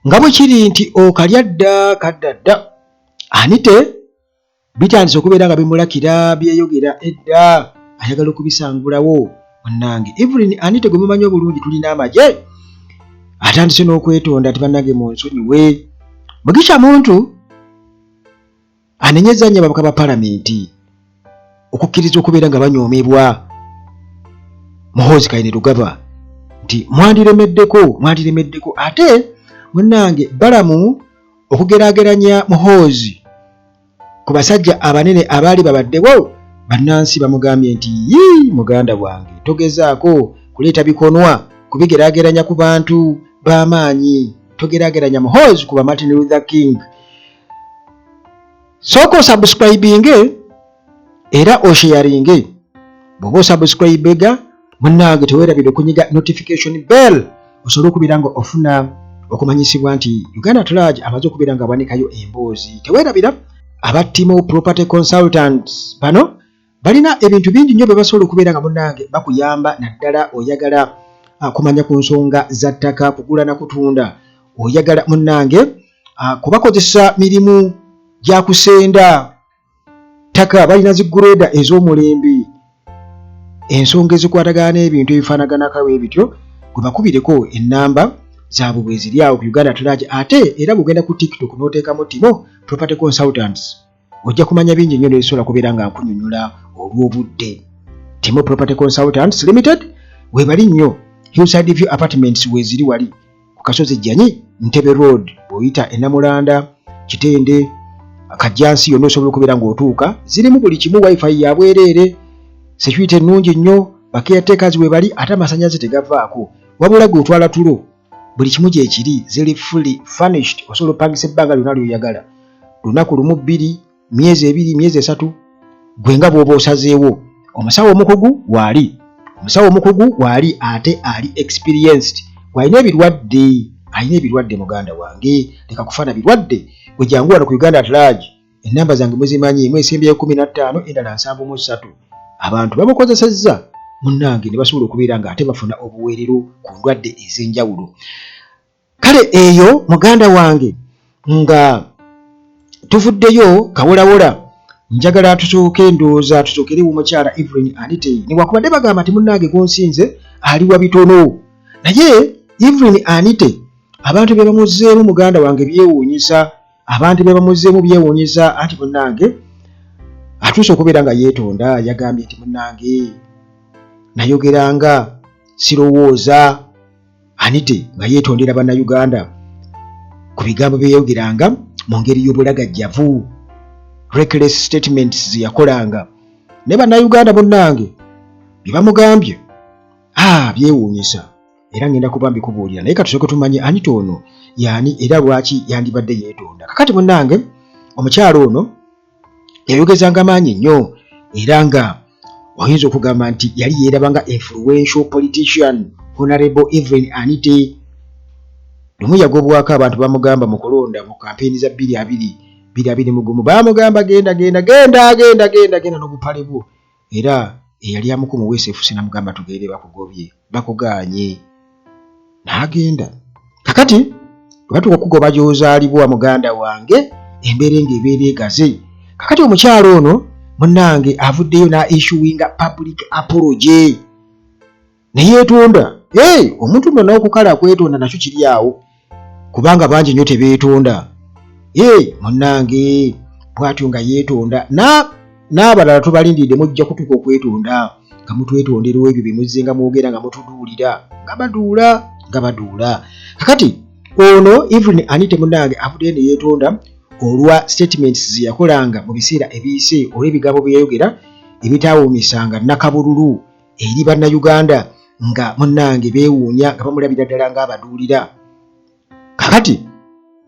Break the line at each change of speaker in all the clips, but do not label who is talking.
nga bwe kiri nti okalya dda kaddadda Anite bitandise okubeera nga bimulakira byeyogera edda ayagala okubisangulawo munnange. Evelyn Anite gwe mumanyi obulungi tulina amagye atandise n'okwetonda ati bannange munsonyiwe. Mugisha Muntu anenyeza nnyo ababaka ba palamenti okukkiriza okubeera nga banyoomebwa Muhoozi Kainerugaba nti mwandiremeddeko ate munnange Balamu okugeraageranya Muhoozi ku basajja abanene abaali babaddewo. Bannansi bamugambye nti muganda wange togezaako kuleeta bikonwa kubigeraageranya ku bantu b'amaanyi, togeraageranya Muhoozi kuba Martin Luther King. Sooka osubscribinge era osharinge. Bw'oba osubscribega munnange teweerabire okunyiga notification bell osobola okubeera nga ofuna okumanyisibwa nti Uganda at Large amaze okubeera nga awanikayo emboozi. Teweerabira aba Timo Property Consultants bano balina ebintu bingi nnyo bye basobola okubeera nga munnange bakuyamba naddala oyagala kumanya ku nsonga za ttaka, kugula na kutunda, oyagala munnange kubakozesa mirimu gya kusenda ttaka, balina zigureda ez'omulembe, ensonga ezikwatagana n'ebintu ebifaanaganako ebityo. Gwe bakubireko ennamba zaabwe bwe ziri awo ku Uganda at Large. Ate era bw'ogenda ku TikTok n'oteekamu Timo Property Consultants ojja kumanya bingi nnyo n'ebisobola kubeera nga nkunyonnyola olw'obudde. Timo Property Consultants Limited weebali nnyo Hillside View Apartments weeziri wali ku Kasozi Jjanyi Ntebe Road bw'oyita e Namulanda Kitende Kajjansi yonna osobola okubeera ng'otuuka. Zirimu buli kimu, wifi ya bwereere, security ennungi nnyo, bakeyateekazi weebali ate amasannyalaze tegavaako wabula gwe otwala tulo buli kimu gye kiri, ziri fully furnished. Osobola opangisa ebbanga lyonna ly'oyagala, lunaku lumu, 2, myezi 2, myezi 3, gwe nga bw'oba osazeewo. Omusawo omukugu waali ate ali experienced, alina ebirwadde muganda wange, leka kufaana birwadde. Gwe jangu wano ku Uganda at Large. Ennamba zange muzimanyi, mwesembyeyo 15 endala 73. Abantu bamukozesezza munnange ne basobola okubeera nga ate bafuna obuweerero ku ndwadde ez'enjawulo. Kale eyo muganda wange nga tuvuddeyo kawolawola, njagala tusooke ndowooza tusookere omukyala Evelyn Anite. Newaakubadde bagamba nti munnange gonsinze ali wa bitono, naye Evelyn Anite abantu be bamuzzeemu muganda wange byewuunyisa, anti munnange atuuse okubeera nga yeetonda. Yagambye nti munnange nayogeranga sirowooza. Anite nga yeetondera bannayuganda ku bigambo bye yayogeranga mu ngeri y'obulagajjavu, reckless statements ze yakolanga, ne bannayuganda munnange bye bamugambye byewuunyisa, era ngenda kuba mbikubuulira. Naye katusooke tumanye Anite ono yaani era lwaki yandibadde yeetonda. Kakati munnange omukyalo ono yayogezanga maanyi nnyo, era nga oyinza okugamba nti yali yeeraba nga influential politician. Honorable Evelyn Anite lumu yagobwako abantu bamugamba mu kulonda mu kampeni za 2020 bamugamba genda n'obupale bwo, era eyali amukumu weesefusi namugamba tugende bakugobye, bakuganye n'agenda. Kakati batuuka okugoba gy'ozaalibwa muganda wange, embeera ng'ebeera egaze. Kakati omukyalo ono munnange avuddeyo na issuing public apology ne yeetonda. Omuntu nno n'okukala kwetonda nakyo kiri awo, kubanga bangi nnyo tebeetonda. Munnange bw'atyo nga yeetonda, n'abalala tubalindidde mujja kutuuka okwetonda nga mutwetondera ebyo bye muzze nga mwogera nga mutuduulira nga baduula. Kakati ono Evelyn Anite munnange avuddeyo ne yeetonda olwa statements ze yakolanga mu biseera ebiyise olw'ebigambo bye yayogera ebitaawuumisanga nakabululu eri bannayuganda nga munnange beewuunya nga bamulabira ddala ng'abaduulira. Kakati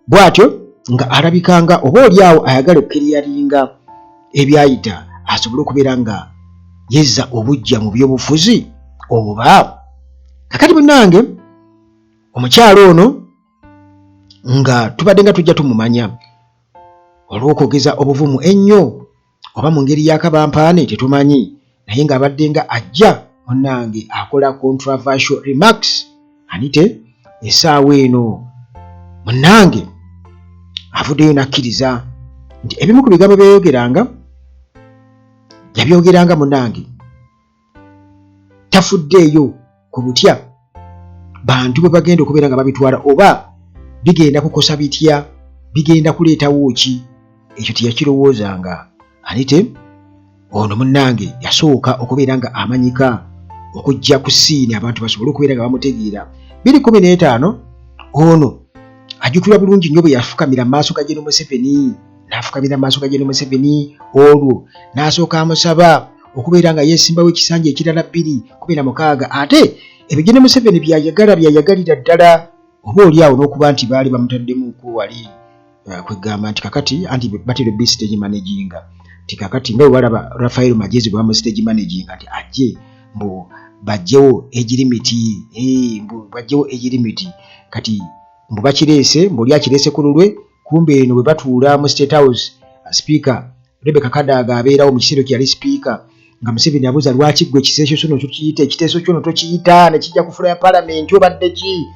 bw'atyo nga alabikanga oba oliawo ayagala okukiriyaringa ebyayita asobole okubeera nga yezza obujja mu byobufuzi oba. Kakati munnange omukyalo ono nga tubadde nga tujja tumumanya olw'okwogeza obuvumu ennyo oba mu ngeri y'akabampaane tetumanyi, naye ng'abadde nga ajja munnange akola controversial remarks. Anite essaawa eno munnange avuddeyo n'akkiriza nti ebimu ku bigambo yabyogeranga munnange tafuddeeyo ku butya bantu bwe bagenda okubeera nga babitwala oba bigenda kukosa bitya, bigenda kuleetawo ki. Ekyo teyakirowoozanga. Anite ono munnange yasooka okubeera nga amanyika okujja ku siini abantu basobole okubeera nga bamutegeera. 2015 ono ajjukirwa bulungi nnyo bwe yafukamira maaso ga General Museveni, n'afukamira maaso ga General Museveni olwo n'asooka amusaba okubeera nga yeesimbawo ekisanja ekirala 216 ate ebyo General Museveni byayagalira ddala oba oliawo n'okuba nti baali bamutaddemuko wali kwegamba nti kakati anti batero B stage managing nti kakati nga walaba Rafael Magezi bwe bamu stage managing nti ajje mbu bajjewo egirimiti mbu bajjewo egirimiti kati mbu bakireese mbu oli akireese ku lulwe kumbe eno bwe batuula mu State House speaker Rebecca Kadaga abeerawo mu kiseera kyali speaker nga Museveni abuuza lwaki gwe ekiseeso kyono tukiyita ekiteeso kyono tokiyita ne kijja ku fula ya parliament obadde ki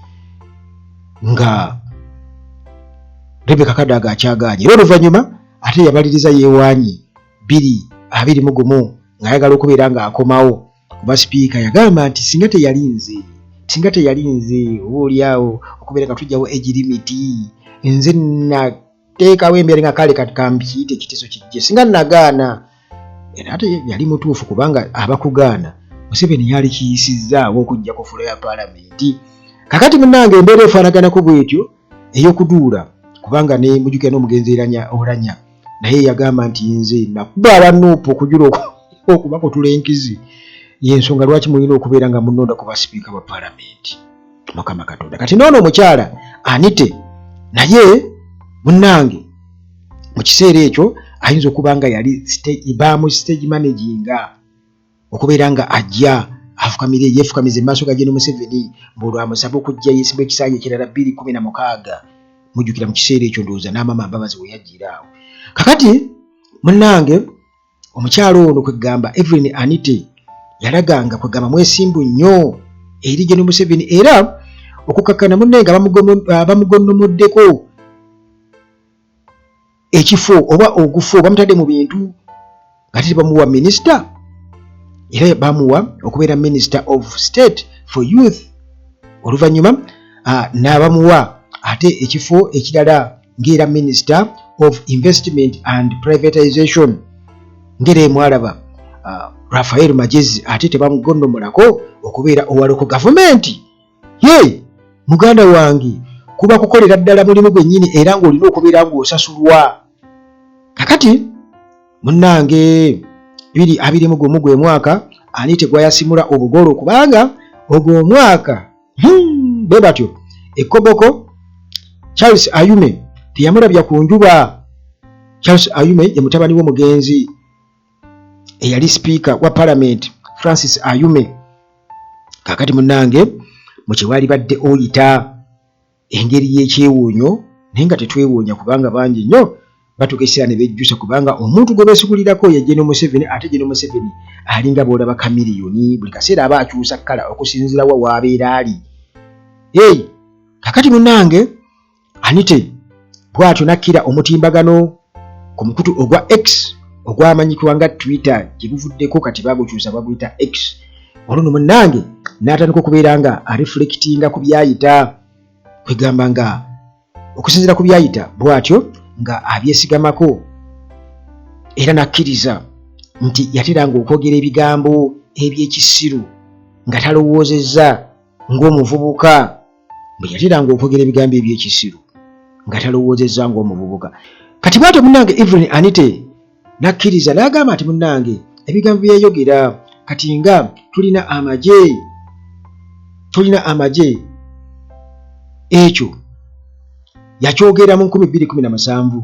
nga Rebecca Kadaga akyagaanye era oluvannyuma ate yabaliriza yeewaanyi 2021 ng'ayagala okubeera ng'akomawo kuba speaker yagamba nti singa teyali nze oba oliawo okubeera nga tujjawo egirimiti nze nateekawo embeera nga kale kambiyite ekiteeso kijje singa nagaana era ate yali mutuufu kubanga abakugaana Museveni yali kiyisizzaawo okujja ku fula ya paalamenti. Kakati munnange embeera efaanaganako bw'etyo ey'okuduula kubanga ne mujjukira n'omugenzi Oulanya naye yagamba nti nze nakuba abanuupu okujula okuba kutulenkizi y'ensonga lwaki mulina okubeera nga munonda kuba sipiika wa paalamenti. Mukama Katonda kati noono omukyala Anite naye munnange mu kiseera ekyo ayinza okuba nga yali baamu stage managinga okubeera nga ajja yeefukamize maaso ga General Museveni mbu amusaba okujja yeesimba ekisanja ekirala 2016 mujjukira mu kiseera ekyo ndowooza n'amama Mbabazi we yajjira awo. Kakati munnange omukyala ono kwegamba Evelyn Anite yalaganga kwegamba mwesimbu nnyo eri General Museveni era okukakkana munnenga bamugonnomoddeko ekifo oba ogufu bamutadde mu bintu ng'ate bamuwa minisita era bamuwa okubeera Minister of State for Youth oluvannyuma n'abamuwa ate ekifo ekirala ng'era Minister of Investment and Privatization ngere mwalaba Rafael Magezi ate tebamugonnomolako okubeera owaloko gavumenti. Ye muganda wange kuba kukolera ddala mulimu gwennyini era ng'olina okubeera ng'osasulwa. Kakati munnange 2021 gwe mwaka Anite gwayasimula obugolo kubanga ogwo omwaka bwe batyo ekoboko Charles Ayume teyamulabya ku njuba. Charles Ayume ye mutabani w'omugenzi eyali speaker wa parliament Francis Ayume. Kakati munnange mu kiwali badde oyita engeri y'ekyewuunyo naye nga tetwewuunya kubanga bangi nnyo batugeesera ne bejjusa kubanga omuntu gwe beesukulirako ye General Museveni ate General Museveni alinga boolaba kamiliyoni buli kaseera aba akyusa kkala okusinziira wa waabeera ali. Kakati munnange Anite bw'atyo nakkira omutimbagano ku mukutu ogwa X ogwamanyikibwa nga Twitter gye buvuddeko kati baagukyusa baguyita X. Olwo munnange n'atandika okubeera nga areflectinga ku byayita kwegamba nga okusinziira ku byayita bw'atyo nga abyesigamako era nakkiriza nti yateranga okwogera ebigambo eby'ekisiru nga talowoozezza ng'omuvubuka bwe yateranga okwogera ebigambo eby'ekisiru nga talowoozezza ng'omuvubuka. Kati bw'atyo munnange Evelyn Anite nakkiriza n'agamba nti munnange ebigambo bye yayogera kati nga tulina amagye ekyo yakyogera mu 2017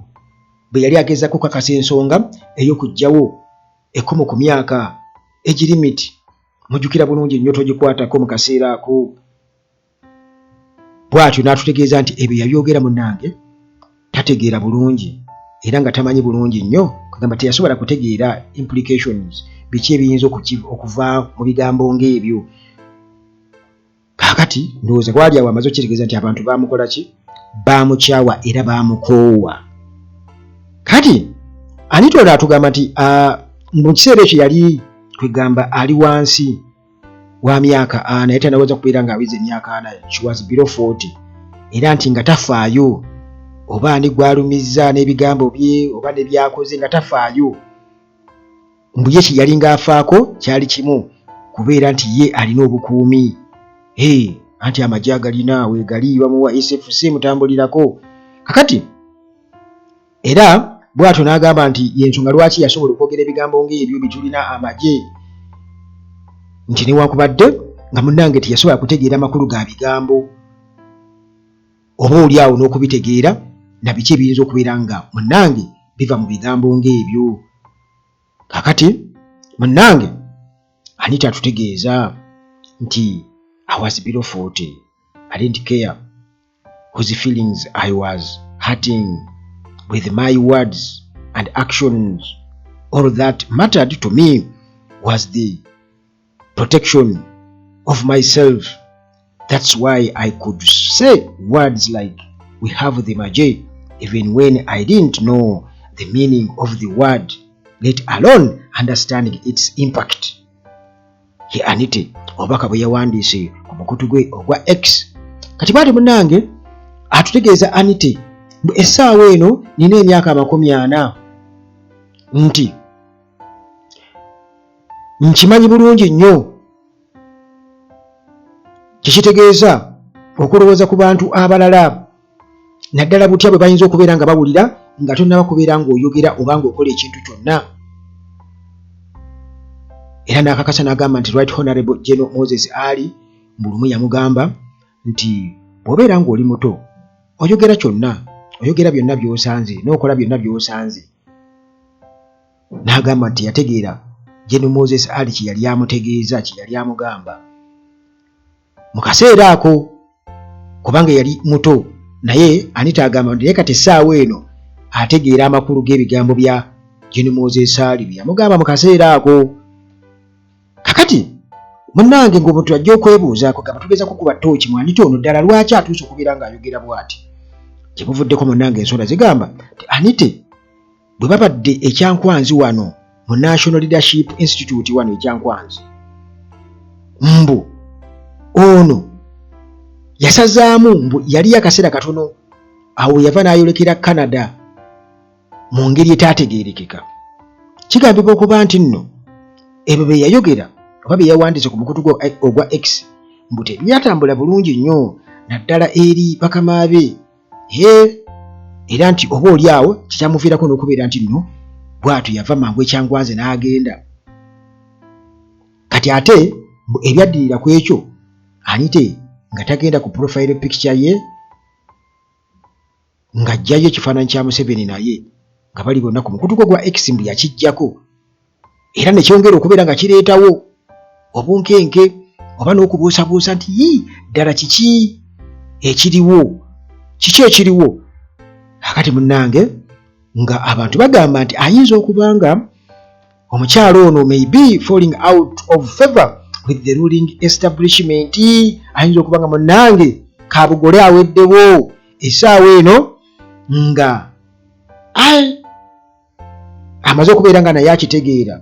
bwe yali agezaako kukakasa ensonga ey'okuggyawo ekkomo ku myaka egirimiti mujjukira bulungi nnyo togikwatako mu kaseera ako. Bw'atyo n'atutegeeza nti ebyo yabyogera munnange tategeera bulungi era nga tamanyi bulungi nnyo kugamba teyasobola kutegeera implications biki ebiyinza okuva mu bigambo ng'ebyo. Kaakati ndowooza gwali awo amaze okitegeeza nti abantu baamukola ki bamukyawa era bamukoowa. Kati Anita olwo atugamba nti mu kiseera ekyo yali twegamba ali wansi wa myaka 4 naye tanaweza kubeera ng'awize emyaka 4, she was below 40, era nti nga tafaayo oba ani gwalumizza n'ebigambo bye oba ne byakoze nga tafaayo. Mbu ye kye yali ng'afaako kyali kimu, kubeera nti ye alina obukuumi. Anti amagye agalina weegali bamuwa SFC mutambulirako. Kakati era bw'atyo n'agamba nti y'ensonga lwaki yasobola okwogera ebigambo ng'ebyo bitulina amagye, nti newankubadde nga munnange teyasobola kutegeera amakulu ga bigambo oba oli awo n'okubitegeera na biki ebiyinza okubeera nga munnange biva mu bigambo ng'ebyo. Kakati munnange Anita atutegeeza nti I was below 40. I didn't care whose feelings I was hurting with my words and actions. All that mattered to me was the protection of myself. That's why I could say words like we have the maje even when I didn't know the meaning of the word, let alone understanding its impact. Ye Anita obaka bwe yawandiise ku mukutu gwe ogwa X. Kati bw'ati munnange atutegeeza Anita essaawa eno nina emyaka 40 nti nkimanyi bulungi nnyo kikitegeeza okulowooza ku bantu abalala naddala butya bwe bayinza okubeera nga bawulira nga tonnaba kubeera ng'oyogera oba ng'okola ekintu kyonna. Era n'akakasa n'agamba nti Right Honorable General Moses Ali mbulumu yamugamba nti bw'obeera ng'oli muto oyogera kyonna, oyogera byonna by'osanze n'okola byonna by'osanze. N'agamba nti yategeera General Moses Ali kye yali amutegeeza, kye yali amugamba mu kaseera ako, kubanga yali muto. Naye Anita agamba nti kati essaawa eno ategeera amakulu g'ebigambo bya General Moses Ali bye yamugamba mu kaseera ako. Kakati munnange ng'omuntu ajja okwebuuzaako gamba tugeza kukuba ttooki mu Anita ono ddala lwaki atuuse okubeera ng'ayogera bw'ati. Gye buvuddeko munnange ensonga zigamba nti Anita bwe babadde ekyankwanzi wano mu National Leadership Institute wano ekyankwanzi, mbu ono yasazaamu mbu yali akaseera katono awo yava n'ayolekera Canada mu ngeri etaategeerekeka. Kigambibwa okuba nti nno ebyo bye yayogera oba bye yawandiise ku mukutu ogwa X mbu tebyatambula bulungi nnyo naddala eri bakama be, era nti oba oli awo kikyamuviirako n'okubeera nti nno bw'atyo yava mangu ekyangwanze n'agenda. Kati ate ebyaddirira ku ekyo Anita nga tagenda ku profile picture ye ng'ajjayo ekifaananyi kya Museveni naye nga bali bonna ku mukutu gwa X mbu yakijjako, era ne kyongera okubeera nga kireetawo obunkenke oba n'okubuusabuusa nti ddala kiki ekiriwo. Akati munnange nga abantu bagamba nti ayinza okuba nga omukyalo ono may be falling out of favor with the ruling establishment. Ayinza okuba nga munnange kabugole aweddewo essaawa eno nga amaze okubeera nga naye akitegeera,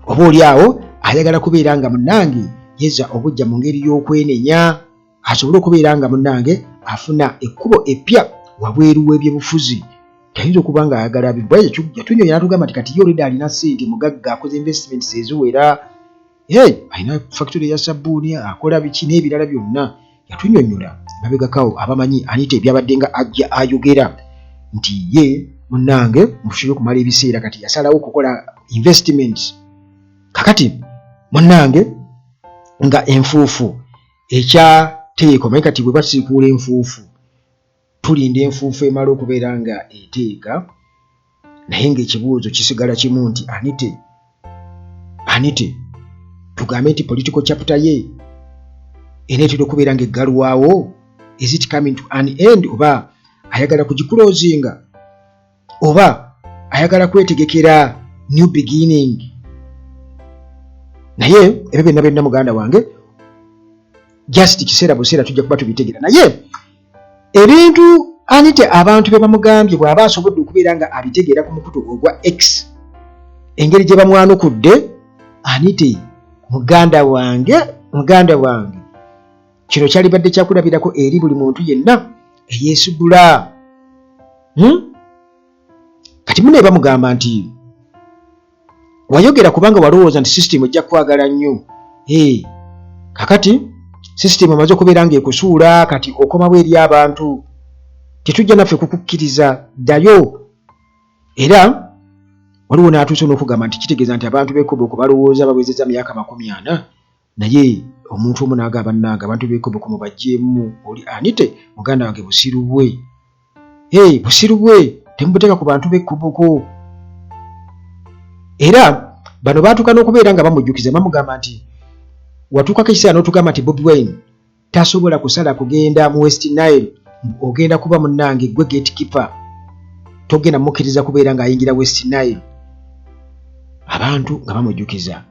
oba oli awo ayagala kubeera nga munnange yezza obujja mu ngeri y'okwenenya asobole okubeera nga munnange afuna ekkubo eppya wabweru w'ebyobufuzi. Tayinza okuba nga ayagala bibwa yatunyonya n'atugamba nti kati ye oleda alina ssente mugagga akoze investments eziwera, alina factory ya sabbuuni akola biki n'ebirala byonna. Yatunyonnyola mabegakawo abamanyi Anita ebyabadde nga ajja ayogera nti ye munnange mufushire okumala ebiseera kati yasalawo okukola investments. Kakati munnange nga enfuufu ekyateeka omanyi kati bwe basiikuula enfuufu tulinda enfuufu emala okubeera nga eteeka, naye ng'ekibuuzo kisigala kimu nti Anita tugambe nti political chapter ye eneetera okubeera ng'eggalwawo, is it coming to an end, oba ayagala kugiclosinga, oba ayagala kwetegekera new beginning. Naye ebyo byonna byonna muganda wange just kiseera buseera tujja kuba tubitegeera. Naye ebintu Anite abantu be bamugambye bw'aba asobodde okubeera nga abitegeera ku mukutu ogwa X engeri gye bamwanukudde Anite muganda wange kino kyalibadde kyakulabirako eri buli muntu yenna eyeesugula. Kati mune bamugamba nti wayogera kubanga walowooza nti system ejja kwagala nnyo. Kakati system amaze okubeera ng'ekusuula kati okomawo eri abantu tetujja naffe kukukkiriza ddayo. Era waliwo n'atuuse n'okugamba nti kitegeeza nti abantu b'Ekoboko balowooza bawezezza myaka 40 naye omuntu omu n'agamba bannange abantu b'Ekoboko mubaggyemu oli Anite muganda wange busiru bwe. Busiru bwe temubuteeka ku bantu b'Ekoboko. Era bano baatuuka n'okubeera nga bamujjukiza bamugamba nti watuukako ekiseera n'otugamba nti Bobi Wine tasobola kusala kugenda mu West Nile, ogenda kuba munnange gwe gatekeeper, togenda mukkiriza kubeera ng'ayingira West Nile. Abantu nga bamujjukiza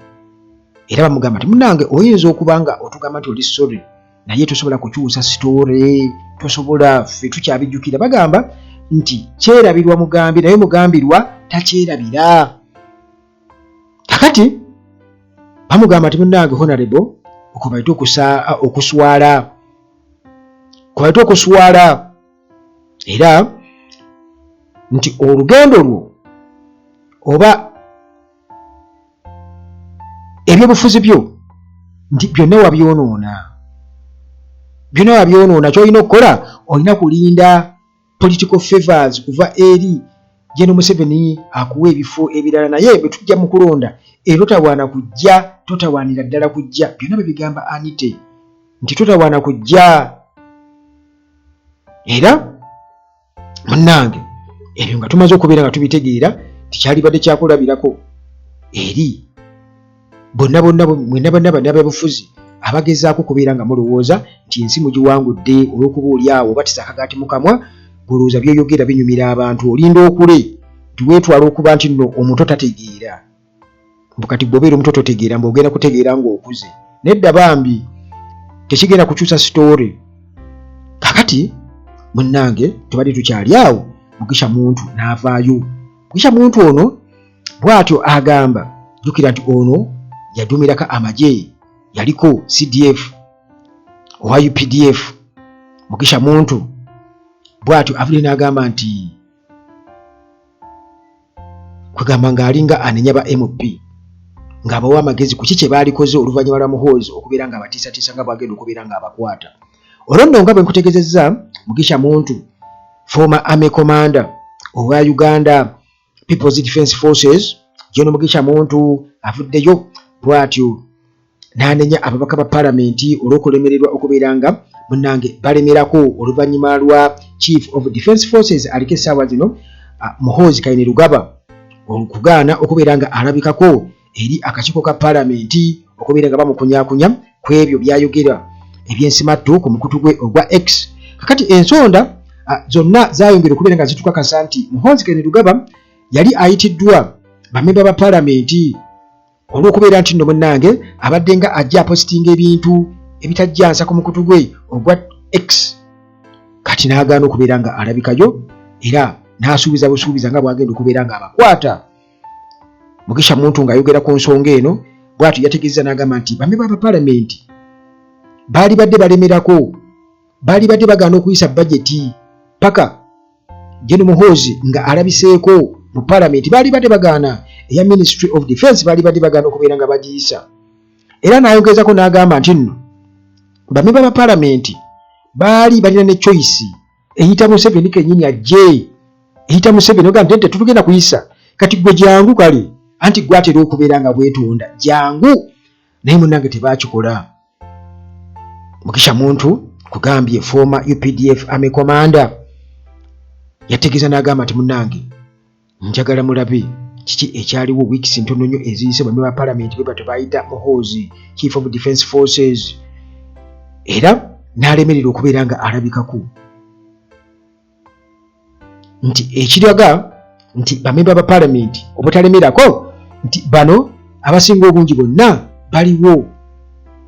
era bamugamba nti munnange oyinza okuba nga otugamba nti oli sorry naye tosobola kukyusa story, tosobola, ffe tukyabijjukira. Bagamba nti kyerabirwa mugambi naye mugambirwa takyerabira. Kakati bamugamba nti munnange honorable okubaite okuswala era nti olugendo lwo oba ebyobufuzi byo nti byonna wabyonoona. Kyolina okukola olina kulinda political favors kuva eri General Museveni akuwa ebifo ebirala, naye bwe tujja mu kulonda totawaanira ddala kujja. Byonna bwe bigamba Anite nti totawaana kujja. Era munnange ebyo nga tumaze okubeera nga tubitegeera tikyalibadde kyakulabirako eri bonna b'abufuzi abagezaako kubeera nga mulowooza nti ensi mugiwangudde olw'okuba oli awo obatisa akagaati mu kamwa, golowooza byeyogera binyumira abantu. Olinda okule tiweetwala okuba nti nno omuntu tategeera. Kati bw'obeera omuto totegeera ogenda kutegeera ng'okuze. Nedda bambi tekigenda kukyusa story. Kakati munnange tubadde tukyali awo, Mugisha Muntu n'avaayo. Mugisha Muntu ono bw'atyo agamba, jjukira nti ono yaduumirako amagye, yaliko CDF owa UPDF. Mugisha Muntu bw'atyo avudde n'agamba nti kwegamba ng'alinga anenya ba MP ng'abawa amagezi ku kiki baalikoze oluvannyuma lwa Muhoozi okubeera nga abatiisatiisa nga bwagenda okubeera ng'abakwata. Olwo nno nga bwe nkutegeezezza, Mugisha Muntu former army commander owa Uganda People's Defence Forces, General Mugisha Muntu avuddeyo bw'atyo n'anenya ababaka ba palamenti olw'okulemererwa okubeera nga munnange balemerako oluvannyuma lwa Chief of Defence Forces aliko essaawa zino Muhoozi Kainerugaba okugaana okubeera nga alabikako eri akakiiko ka palamenti okubeera nga bamukunyaakunya ku ebyo byayogera eby'ensimattu ku mukutu gwe ogwa X. Kakati ensonda zonna zaayongera okubeera nga zitukakasa nti Muhoozi Kainerugaba yali ayitiddwa bamemba ba palamenti olw'okubeera nti nno munnange abadde nga ajja apositinga ebintu ebitajjansa ku mukutu gwe ogwa X. Kati n'agaana okubeera nga alabikayo era n'asuubiza busuubiza nga bwagenda okubeera nga abakwata. Mugisha Muntu ng'ayogera ku nsonga eno bw'atyo yategeeza n'agamba nti bamemba ba palamenti baali badde balemerako, baali badde bagaana okuyisa bajeti paka General Muhoozi nga alabiseeko mu palamenti, baali badde bagaana eya Ministry of Defence baali badde bagaana okubeera nga bagiyisa. Era n'ayongeezako n'agamba nti nno bamemba ba palamenti baali balina ne choice eyita Museveni kennyini ajje, eyita Museveni ogamba nti tetugenda kuyisa, kati gwe jangu kale anti gwatera okubeera nga bwetonda jangu, naye munnange tebaakikola. Mugisha Muntu kugambye former UPDF army commander yategeeza n'agamba nti munnange njagala mulabe kiki ekyaliwo weeks ntono nnyo eziyise bamemba ba palamenti bwe batyo bayita Muhoozi Chief of Defence Forces, era n'alemerera okubeera nga alabikako nti ekiraga nti bamemba ba palamenti obutalemerako nti bano abasinga obungi bonna baliwo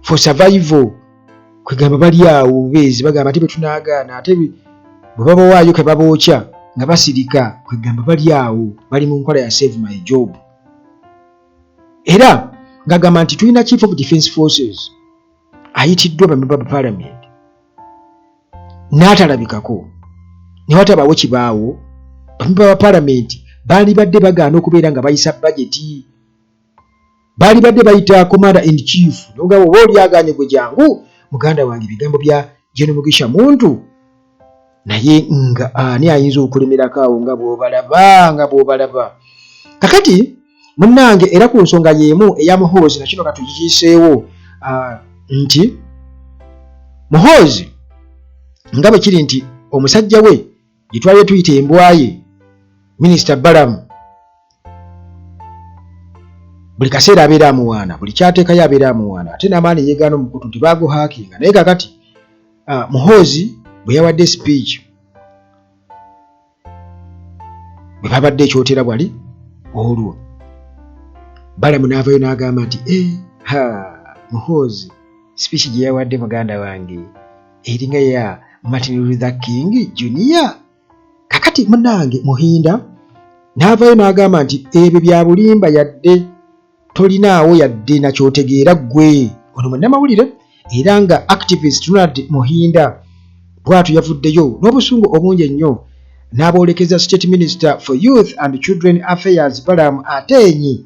for survival. Kwegamba bali awo beezi bagamba ate betunaagaana ate bwe babawaayo ke babookya nga basirika kwegamba bali awo bali mu nkola ya save my job. Era ng'agamba nti tulina Chief of Defence Forces ayitiddwa bamemba ba Parliament n'atalabikako ne watabaawo kibaawo. Bamemba ba Parliament baali badde bagaana okubeera nga bayisa bajeti, baali badde bayita Commander in Chief nga oba olyagaanye gwe jangu muganda wange ebigambo bya Gen. Mugisha Muntu naye nga ani ayinza okulemerako awo nga bw'obalaba. Kakati munnange era ku nsonga y'emu eya Muhoozi nakino katugikiiseewo nti Muhoozi nga bwe kiri nti omusajja we gye twali tuyita embwaye Minisita Balamu buli kaseera abeera amuwaana, buli kyateekayo abeera amuwaana, ate n'amaani yeegaana omukutu nti baaguhaakinga. Naye kakati Muhoozi bwe yawadde speech bwe babadde ekyotera bwali olwo, Balamu n'avayo n'agamba nti Muhoozi speech gye yawadde muganda wange eringa ya Martin Luther King Jr. Kakati munnange Muhinda n'avayo n'agamba nti ebyo bya bulimba yadde tolinaawo yadde nakyotegeera ggwe ono munnamawulire era nga activist Ronald Muhinda bw'atyo yavuddeyo n'obusungu obungi ennyo n'aboolekeza State Minister for Youth and Children Affairs Balamu Ateenyi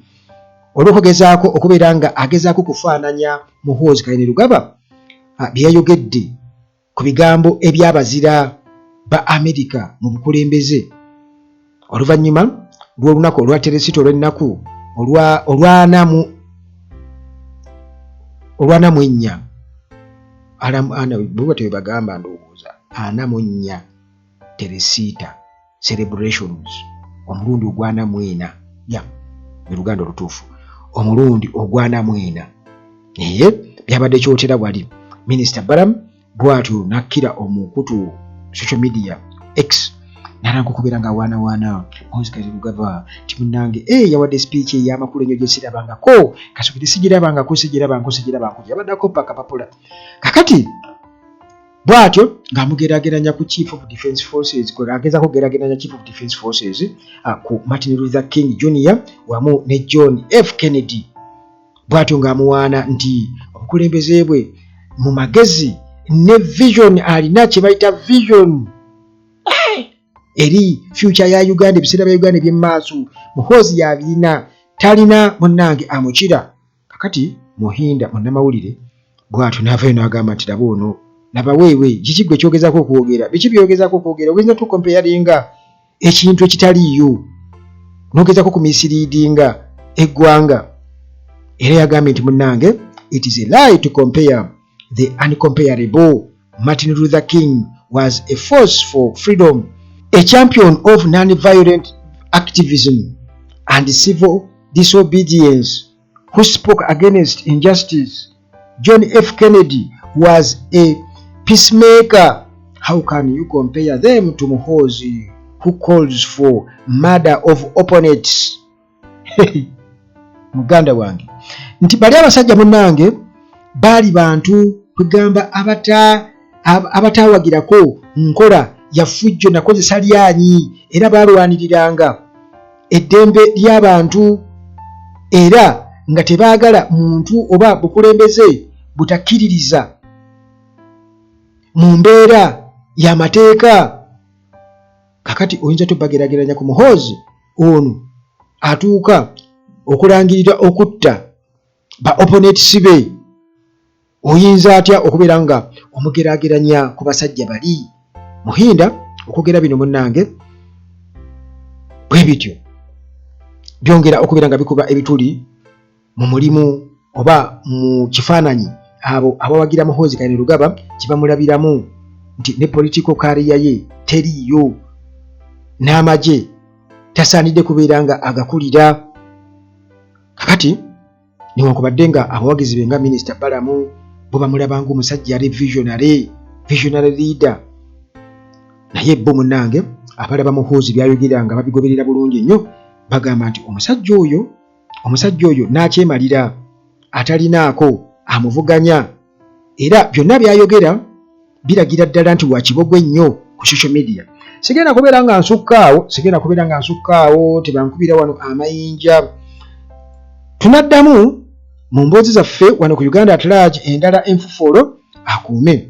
olw'okugezaako okubeera nga agezaako kufaananya Muhoozi Kainerugaba bye yayogedde ku bigambo ebyabazira ba Amerika mu bukulembeze oluvannyuma lw'olunaku olwa Teresito olw'ennaku olw'Anamwenya bwebwe bagamba ndowooza Anamwenya Teresita celebrations omulundi ogw'Anamwena mu Luganda olutuufu omulundi ogw'Anamwena naye byabadde kyotera bwali Minisita Balamu bw'atyo nakkira omukutu social media X n'alanga okubeera nga awaanawaana Muhoozi Kainerugaba nti munnange yawadde speech ey'amakulu ennyo gye sirabangako kasukiri sigirabangako yabaddako paka papula. Kakati bw'atyo ng'amugeraageranya ku Chief of Defence Forces agezaako okugeraageranya Chief of Defence Forces ku Martin Luther King Jr. wamu ne John F. Kennedy bw'atyo ng'amuwaana nti obukulembeze bwe mu magezi ne vision alina kye bayita vision eri future ya Uganda ebiseera bya Uganda eby'emmaaso Muhoozi yabirina talina munnange amukira. Kakati Muhinda munnamawulire bw'atyo n'avayo n'agamba nti laba ono laba weewe kiki gwe kyogezaako okwogera biki byogezaako okwogera ogeza tukompeyaringa ekintu ekitaliiyo n'ogezaako kumisiriidinga eggwanga. Era yagambye nti munnange it is a lie to compare the uncomparable. Martin Luther King was a force for freedom, a champion of non-violent activism and civil disobedience, who spoke against injustice. John F. Kennedy was a peacemaker. How can you compare them to Muhoozi, who calls for murder of opponents? Muganda wange nti bali abasajja munnange baali bantu kugamba abataawagirako nkola yafujjo nakozesa lyanyi era balwaniriranga eddembe ly'abantu era nga tebaagala muntu oba bukulembeze butakkiririza mu mbeera y'amateeka. Kakati oyinza tobagerageranya ku Muhoozi ono atuuka okulangirira okutta ba opponents be, oyinza atya okubeera nga omugerageranya ku basajja bali? Muhinda okwogera bino munnange bwe bityo byongera okubeera nga bikuba ebituli mu mulimu oba mu kifaananyi abo abawagira Muhoozi Kainerugaba kibamulabiramu nti ne political career ye teriiyo n'amagye tasaanidde kubeera nga agakulira. Kakati newankubadde nga abawagizi be nga Minisita Balamu bo bamulaba ng'omusajja ali visionary leader, naye bo munnange abalaba Muhoozi byayogera nga babigoberera bulungi nnyo bagamba nti omusajja oyo n'akyemalira atalinaako amuvuganya era byonna byayogera biragira ddala nti wa kibogwe nnyo ku social media. Sigenda kubeera nga nsukaawo tebankubira wano amayinja. Tunaddamu mu mboozi zaffe wano ku Uganda at large endala enfufolo akuume.